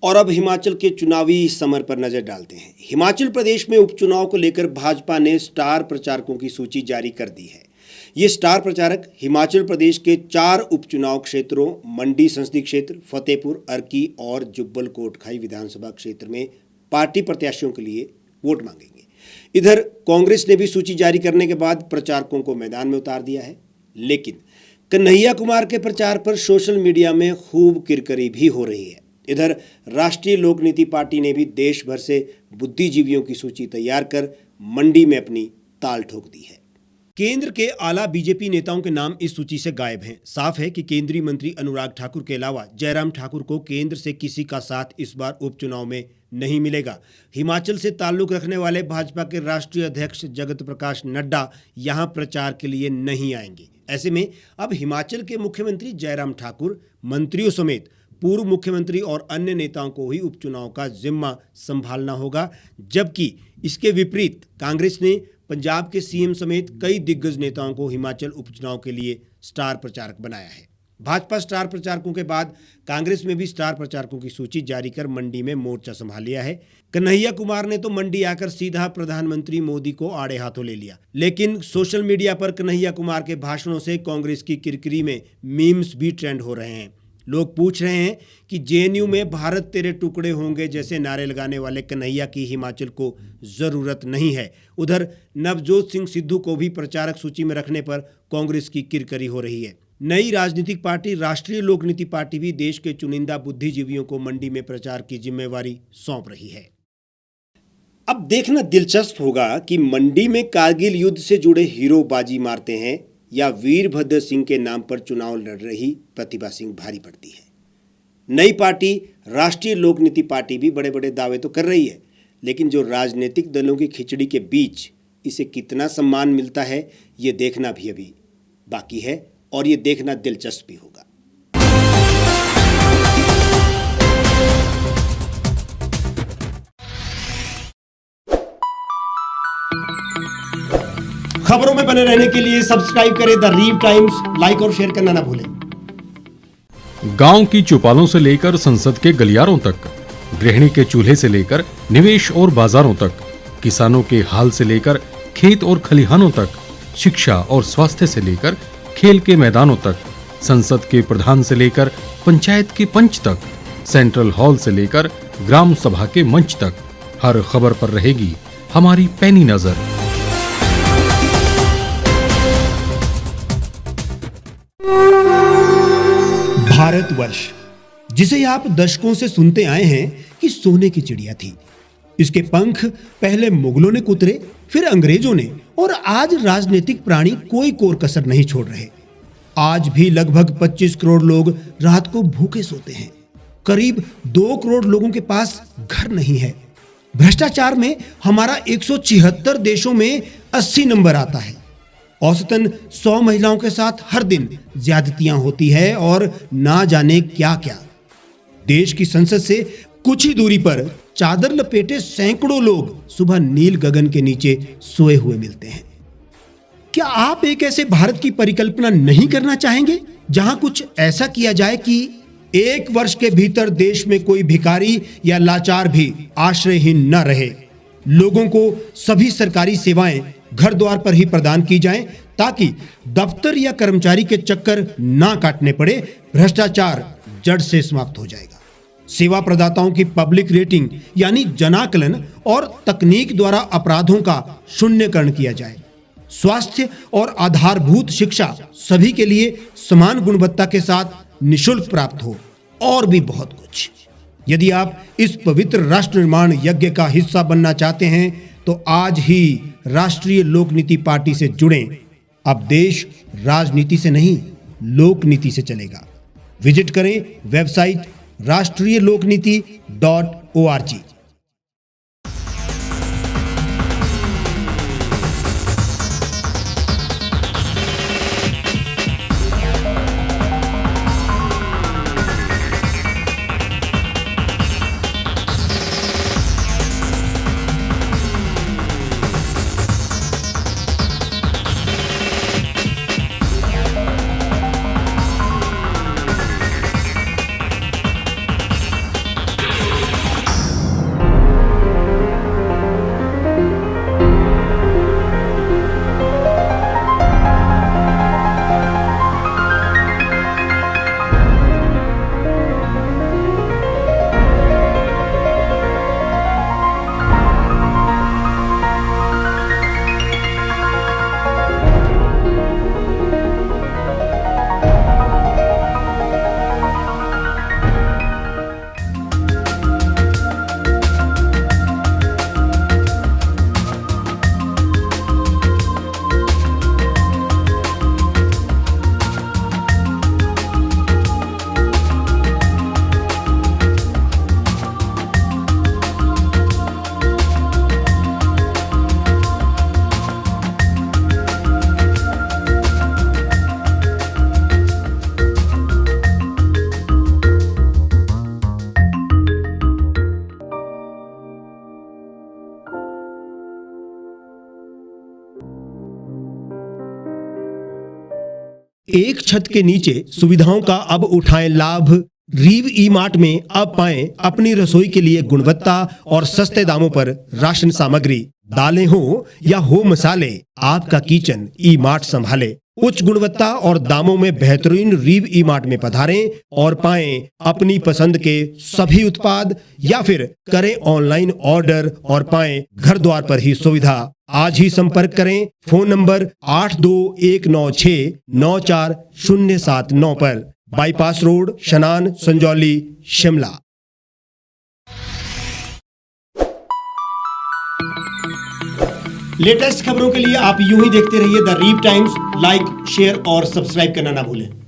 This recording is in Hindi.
और अब हिमाचल के चुनावी समर पर नजर डालते हैं। हिमाचल प्रदेश में उपचुनाव को लेकर भाजपा ने स्टार प्रचारकों की सूची जारी कर दी है। ये स्टार प्रचारक हिमाचल प्रदेश के 4 उपचुनाव क्षेत्रों मंडी संसदीय क्षेत्र, फतेहपुर, अर्की और जुब्बल कोटखाई विधानसभा क्षेत्र में पार्टी प्रत्याशियों के लिए वोट मांगेंगे। इधर कांग्रेस ने भी सूची जारी करने के बाद प्रचारकों को मैदान में उतार दिया है। लेकिन कन्हैया कुमार के प्रचार पर सोशल मीडिया में खूब किरकिरी भी हो रही है। इधर राष्ट्रीय लोक नीति पार्टी ने भी देश भर से बुद्धिजीवियों की सूची तैयार कर मंडी में अपनी ताल ठोक दी है। केंद्र के आला बीजेपी नेताओं के नाम इस सूची से गायब हैं। साफ है कि केंद्रीय मंत्री अनुराग ठाकुर के अलावा जयराम ठाकुर को केंद्र से किसी का साथ इस बार उपचुनाव में नहीं मिलेगा। हिमाचल से ताल्लुक रखने वाले भाजपा के राष्ट्रीय अध्यक्ष जगत प्रकाश नड्डा यहां प्रचार के लिए नहीं आएंगे। ऐसे में अब हिमाचल के मुख्यमंत्री जयराम ठाकुर, मंत्रियों समेत पूर्व मुख्यमंत्री और अन्य नेताओं को ही उपचुनाव का जिम्मा संभालना होगा। जबकि इसके विपरीत कांग्रेस ने पंजाब के सीएम समेत कई दिग्गज नेताओं को हिमाचल उपचुनाव के लिए स्टार प्रचारक बनाया है। भाजपा स्टार प्रचारकों के बाद कांग्रेस में भी स्टार प्रचारकों की सूची जारी कर मंडी में मोर्चा संभाल लिया है। कन्हैया कुमार ने तो मंडी आकर सीधा प्रधानमंत्री मोदी को आड़े हाथों ले लिया। लेकिन सोशल मीडिया पर कन्हैया कुमार के भाषणों से कांग्रेस की किरकिरी में मीम्स भी ट्रेंड हो रहे हैं। लोग पूछ रहे हैं कि जेएनयू में भारत तेरे टुकड़े होंगे जैसे नारे लगाने वाले कन्हैया की हिमाचल को जरूरत नहीं है। उधर नवजोत सिंह सिद्धू को भी प्रचारक सूची में रखने पर कांग्रेस की किरकिरी हो रही है। नई राजनीतिक पार्टी राष्ट्रीय लोक नीति पार्टी भी देश के चुनिंदा बुद्धिजीवियों को मंडी में प्रचार की जिम्मेवारी सौंप रही है। अब देखना दिलचस्प होगा कि मंडी में कारगिल युद्ध से जुड़े हीरो बाजी मारते हैं या वीरभद्र सिंह के नाम पर चुनाव लड़ रही प्रतिभा सिंह भारी पड़ती है। नई पार्टी राष्ट्रीय लोक नीति पार्टी भी बड़े बड़े दावे तो कर रही है, लेकिन जो राजनीतिक दलों की खिचड़ी के बीच इसे कितना सम्मान मिलता है ये देखना भी अभी बाकी है और ये देखना दिलचस्प भी होगा। खबरों में बने रहने के लिए सब्सक्राइब करें द रीव टाइम्स, लाइक और शेयर करना ना भूलें। गांव की चौपालों से लेकर संसद के गलियारों तक, गृहिणी के चूल्हे से लेकर निवेश और बाजारों तक, किसानों के हाल से लेकर खेत और खलिहानों तक, शिक्षा और स्वास्थ्य से लेकर खेल के मैदानों तक, संसद के प्रधान से लेकर पंचायत के पंच तक, सेंट्रल हॉल से लेकर ग्राम सभा के मंच तक, हर खबर पर रहेगी हमारी पैनी नजर। भारतवर्ष, जिसे आप दशकों से सुनते आए हैं कि सोने की चिड़िया थी। इसके पंख पहले मुगलों ने कुतरे, फिर अंग्रेजों ने, और आज राजनीतिक प्राणी कोई कोर कसर नहीं छोड़ रहे। आज भी लगभग 25 करोड़ लोग रात को भूखे सोते हैं। करीब 2 करोड़ लोगों के पास घर नहीं है। भ्रष्टाचार में हमारा 176 देशों में 80 नंबर आता है। औसतन 100 महिलाओं के साथ हर दिन ज्यादतियां होती है और ना जाने क्या क्या। देश की संसद से कुछ ही दूरी पर चादर लपेटे सैकड़ों लोग सुबह नील गगन के नीचे सोए हुए मिलते हैं। क्या आप एक ऐसे भारत की परिकल्पना नहीं करना चाहेंगे जहां कुछ ऐसा किया जाए कि 1 वर्ष के भीतर देश में कोई भिखारी या लाचार भी आश्रयहीन न रहे? लोगों को सभी सरकारी सेवाएं घर द्वार पर ही प्रदान की जाएं ताकि दफ्तर या कर्मचारी के चक्कर ना काटने पड़े। भ्रष्टाचार जड़ से समाप्त हो जाएगा। सेवा प्रदाताओं की पब्लिक रेटिंग यानी जनाकलन और तकनीक द्वारा अपराधों का शून्यकरण किया जाए। स्वास्थ्य और आधारभूत शिक्षा सभी के लिए समान गुणवत्ता के साथ निःशुल्क प्राप्त हो, और भी बहुत कुछ। यदि आप इस पवित्र राष्ट्र निर्माण यज्ञ का हिस्सा बनना चाहते हैं तो आज ही राष्ट्रीय लोक नीति पार्टी से जुड़ें। अब देश राजनीति से नहीं, लोक नीति से चलेगा। विजिट करें वेबसाइट rashtriyalokniti.org। एक छत के नीचे सुविधाओं का अब उठाएं लाभ। रीव ई मार्ट में अब पाएं अपनी रसोई के लिए गुणवत्ता और सस्ते दामों पर राशन सामग्री। दालें हो या हो मसाले, आपका किचन ई मार्ट संभाले। उच्च गुणवत्ता और दामों में बेहतरीन रीव ई मार्ट में पधारें और पाएं अपनी पसंद के सभी उत्पाद, या फिर करें ऑनलाइन ऑर्डर और पाएं घर द्वार पर ही सुविधा। आज ही संपर्क करें फोन नंबर 8219694079 पर, बाईपास रोड, शनान, संजौली, शिमला। लेटेस्ट खबरों के लिए आप यूं ही देखते रहिए द रीव टाइम्स। लाइक, शेयर और सब्सक्राइब करना ना भूलें।